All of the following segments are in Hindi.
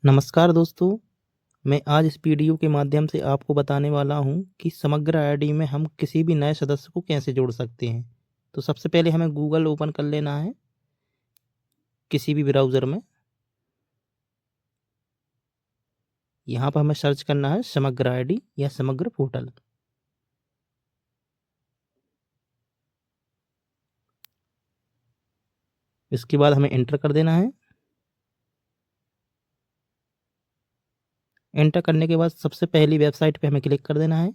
नमस्कार दोस्तों, मैं आज इस वीडियो के माध्यम से आपको बताने वाला हूं कि समग्र आईडी में हम किसी भी नए सदस्य को कैसे जोड़ सकते हैं। तो सबसे पहले हमें गूगल ओपन कर लेना है किसी भी ब्राउज़र में। यहाँ पर हमें सर्च करना है समग्र आईडी या समग्र पोर्टल। इसके बाद हमें एंटर कर देना है। एंटर करने के बाद सबसे पहली वेबसाइट पे हमें क्लिक कर देना है।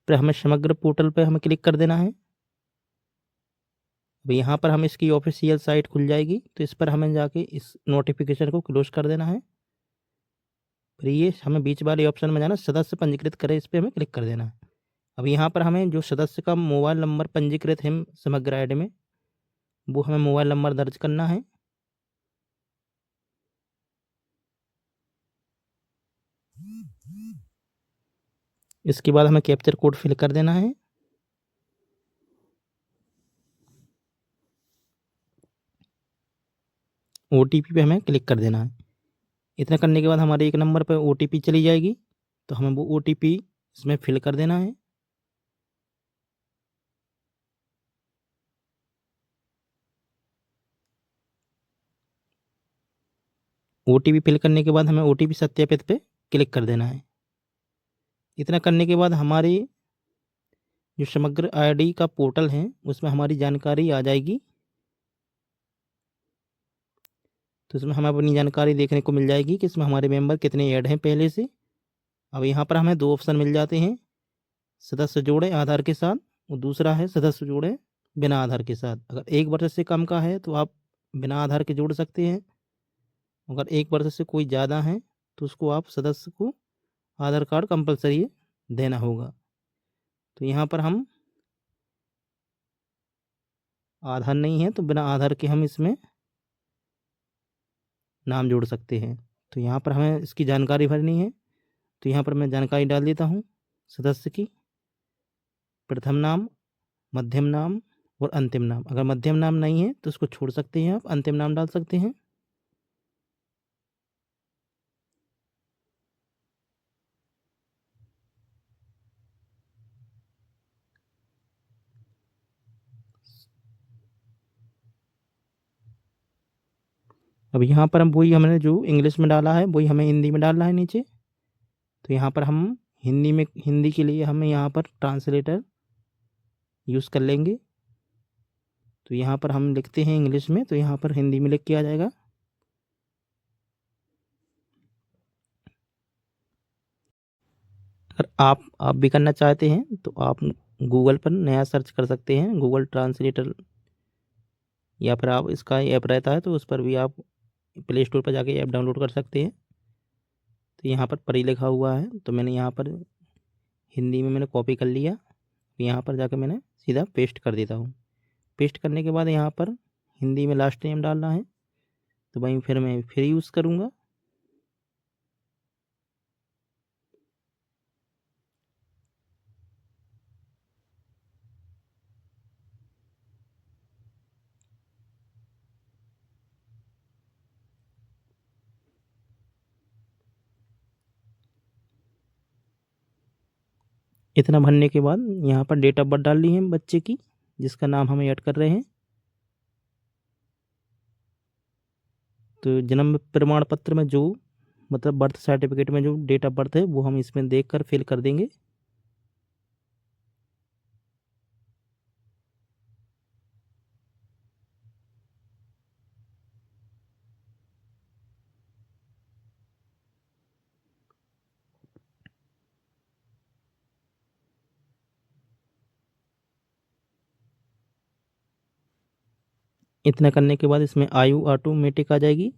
फिर हमें समग्र पोर्टल पे हमें क्लिक कर देना है। अब यहाँ पर हम इसकी ऑफिशियल साइट खुल जाएगी, तो इस पर हमें जाके इस नोटिफिकेशन को क्लोज कर देना है। फिर ये हमें बीच वाले ऑप्शन में जाना, सदस्य पंजीकृत करें, इस पर हमें क्लिक कर देना है। अब यहाँ पर हमें जो सदस्य का मोबाइल नंबर पंजीकृत है समग्र आईडी में, वो हमें मोबाइल नंबर दर्ज करना है। इसके बाद हमें कैप्चर कोड फिल कर देना है। ओटीपी पे हमें क्लिक कर देना है। इतना करने के बाद हमारे एक नंबर पर ओटीपी चली जाएगी, तो हमें वो ओटीपी इसमें फिल कर देना है। ओटीपी फिल करने के बाद हमें ओटीपी सत्यापित पे क्लिक कर देना है। इतना करने के बाद हमारी जो समग्र आईडी का पोर्टल है उसमें हमारी जानकारी आ जाएगी। तो इसमें हमें अपनी जानकारी देखने को मिल जाएगी कि इसमें हमारे मेंबर कितने ऐड हैं पहले से। अब यहाँ पर हमें दो ऑप्शन मिल जाते हैं, सदस्य जोड़े आधार के साथ, और दूसरा है सदस्य जोड़े बिना आधार के साथ। अगर 1 वर्ष से कम का है तो आप बिना आधार के जोड़ सकते हैं। अगर 1 वर्ष से कोई ज़्यादा है तो उसको आप सदस्य को आधार कार्ड कंपलसरी देना होगा। तो यहाँ पर हम आधार नहीं है तो बिना आधार के हम इसमें नाम जोड़ सकते हैं। तो यहाँ पर हमें इसकी जानकारी भरनी है। तो यहाँ पर मैं जानकारी डाल देता हूँ सदस्य की। प्रथम नाम, मध्यम नाम और अंतिम नाम। अगर मध्यम नाम नहीं है तो उसको छोड़ सकते हैं, आप अंतिम नाम डाल सकते हैं। अब यहाँ पर हम वही हमने जो इंग्लिश में डाला है वही हमें हिंदी में डालना है नीचे। तो यहाँ पर हम हिंदी के लिए हमें यहाँ पर ट्रांसलेटर यूज़ कर लेंगे। तो यहाँ पर हम लिखते हैं इंग्लिश में, तो यहाँ पर हिंदी में लिख के आ जाएगा। अगर आप भी करना चाहते हैं तो आप गूगल पर नया सर्च कर सकते हैं, गूगल ट्रांसलेटर, या फिर आप इसका ऐप रहता है तो उस पर भी आप प्ले स्टोर पर जाके ऐप डाउनलोड कर सकते हैं। तो यहाँ पर परी लिखा हुआ है, तो मैंने यहाँ पर हिंदी में मैंने कॉपी कर लिया। यहाँ पर जाकर मैंने सीधा पेस्ट कर देता हूँ। पेस्ट करने के बाद यहाँ पर हिंदी में लास्ट नेम डालना है, तो वहीं फिर मैं फिर यूज़ करूँगा। इतना भरने के बाद यहाँ पर डेट ऑफ बर्थ डालनी है बच्चे की, जिसका नाम हम ऐड कर रहे हैं। तो जन्म प्रमाण पत्र में जो मतलब बर्थ सर्टिफिकेट में जो डेट ऑफ बर्थ है वो हम इसमें देख कर फिल कर देंगे। इतना करने के बाद इसमें आयु ऑटोमेटिक आ जाएगी।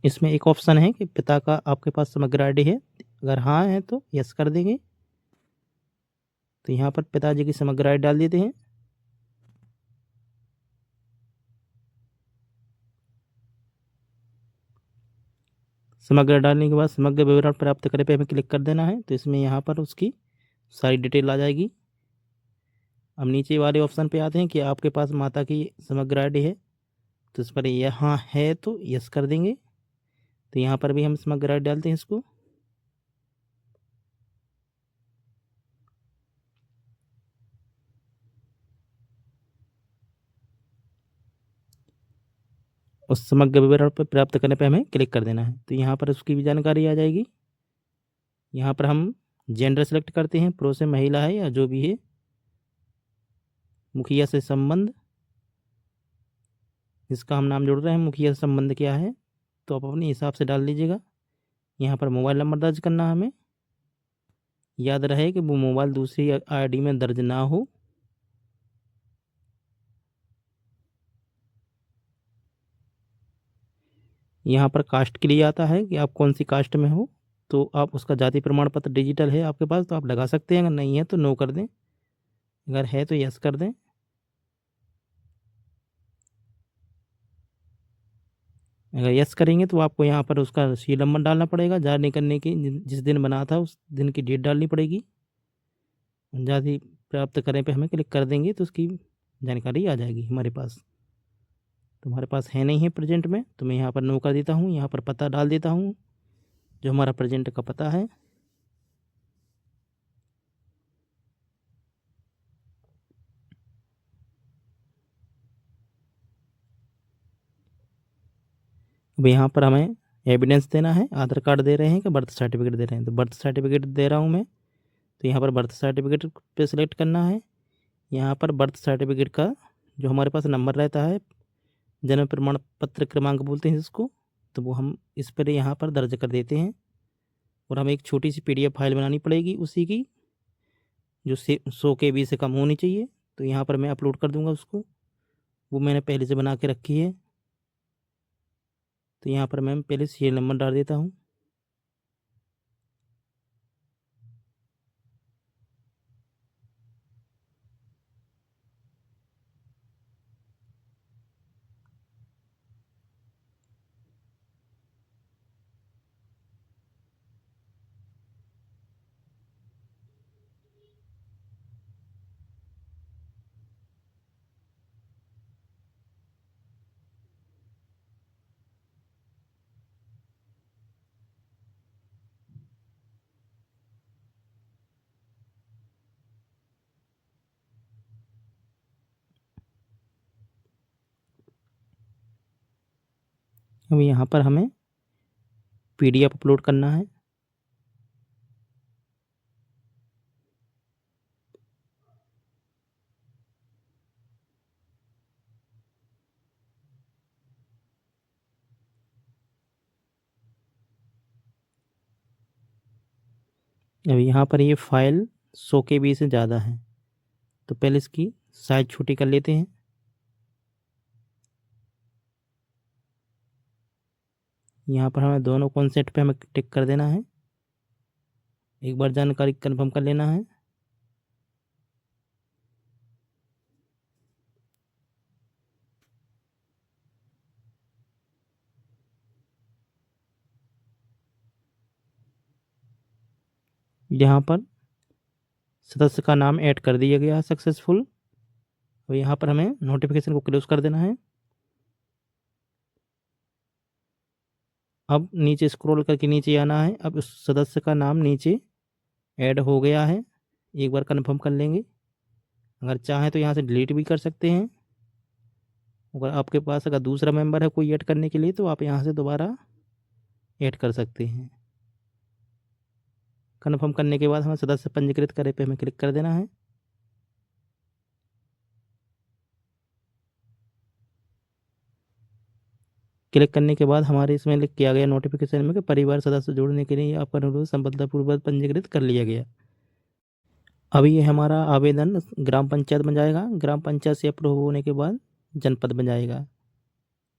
इसमें एक ऑप्शन है कि पिता का आपके पास समग्र आईडी है, अगर हाँ है तो यस कर देंगे। तो यहाँ पर पिताजी की समग्र आईडी डाल देते हैं। समग्र डालने के बाद समग्र विवरण प्राप्त करें पे हमें क्लिक कर देना है। तो इसमें यहाँ पर उसकी सारी डिटेल आ जाएगी। अब नीचे वाले ऑप्शन पे आते हैं कि आपके पास माता की समग्र आईडी है, तो इस पर यहाँ है तो यस कर देंगे। तो यहाँ पर भी हम समग्र आय डालते हैं इसको। उस समग्र विवरण पर प्राप्त करने पे हमें क्लिक कर देना है। तो यहाँ पर उसकी भी जानकारी आ जाएगी। यहाँ पर हम जेंडर सेलेक्ट करते हैं, पुरुष है महिला है या जो भी है। मुखिया से संबंध, इसका हम नाम जोड़ रहे हैं, मुखिया से संबंध क्या है तो आप अपने हिसाब से डाल दीजिएगा। यहाँ पर मोबाइल नंबर दर्ज करना है हमें। याद रहे कि वो मोबाइल दूसरी आईडी में दर्ज ना हो। यहाँ पर कास्ट के लिए आता है कि आप कौन सी कास्ट में हो, तो आप उसका जाति प्रमाण पत्र डिजिटल है आपके पास तो आप लगा सकते हैं, अगर नहीं है तो नो कर दें, अगर है तो यस कर दें। अगर यस करेंगे तो आपको यहाँ पर उसका सीरियल नंबर डालना पड़ेगा, जारी करने की जिस दिन बना था उस दिन की डेट डालनी पड़ेगी। जाति प्राप्त करने पे हमें क्लिक कर देंगे तो उसकी जानकारी आ जाएगी हमारे पास। तो हमारे पास है नहीं है प्रेजेंट में, तो मैं यहाँ पर नो कर देता हूँ। यहाँ पर पता डाल देता हूँ जो हमारा प्रेजेंट का पता है। अब यहाँ पर हमें एविडेंस देना है, आधार कार्ड दे रहे हैं कि बर्थ सर्टिफिकेट दे रहे हैं, तो बर्थ सर्टिफिकेट दे रहा हूँ मैं। तो यहाँ पर बर्थ सर्टिफिकेट पे सिलेक्ट करना है। यहाँ पर बर्थ सर्टिफिकेट का जो हमारे पास नंबर रहता है, जन्म प्रमाण पत्र क्रमांक बोलते हैं इसको, तो वो हम इस पर यहाँ पर दर्ज कर देते हैं। और हमें एक छोटी सी PDF फाइल बनानी पड़ेगी उसी की, जो 100 KB से कम होनी चाहिए। तो यहाँ पर मैं अपलोड कर दूँगा उसको, वो मैंने पहले से बना के रखी है। तो यहाँ पर मैं पहले सीरियल नंबर डाल देता हूँ। अब यहाँ पर हमें PDF अपलोड करना है। अब यहाँ पर ये फाइल 100 KB से ज़्यादा है, तो पहले इसकी साइज छोटी कर लेते हैं। यहाँ पर हमें दोनों कॉन्सेप्ट पे हमें टिक कर देना है। एक बार जानकारी कंफर्म कर लेना है। यहाँ पर सदस्य का नाम ऐड कर दिया गया है सक्सेसफुल। और यहाँ पर हमें नोटिफिकेशन को क्लोज कर देना है। अब नीचे स्क्रॉल करके नीचे आना है। अब उस सदस्य का नाम नीचे ऐड हो गया है, एक बार कंफर्म कर लेंगे। अगर चाहें तो यहाँ से डिलीट भी कर सकते हैं। अगर आपके पास अगर दूसरा मेंबर है कोई ऐड करने के लिए, तो आप यहाँ से दोबारा ऐड कर सकते हैं। कंफर्म करने के बाद हमें सदस्य पंजीकृत करे पे हमें क्लिक कर देना है। क्लिक करने के बाद हमारे इसमें लिख किया गया नोटिफिकेशन में कि परिवार सदस्य जोड़ने के लिए आपका अनुरोध सफलतापूर्वक पंजीकृत कर लिया गया। अभी ये हमारा आवेदन ग्राम पंचायत में जाएगा। ग्राम पंचायत से अप्रूव होने के बाद जनपद में जाएगा।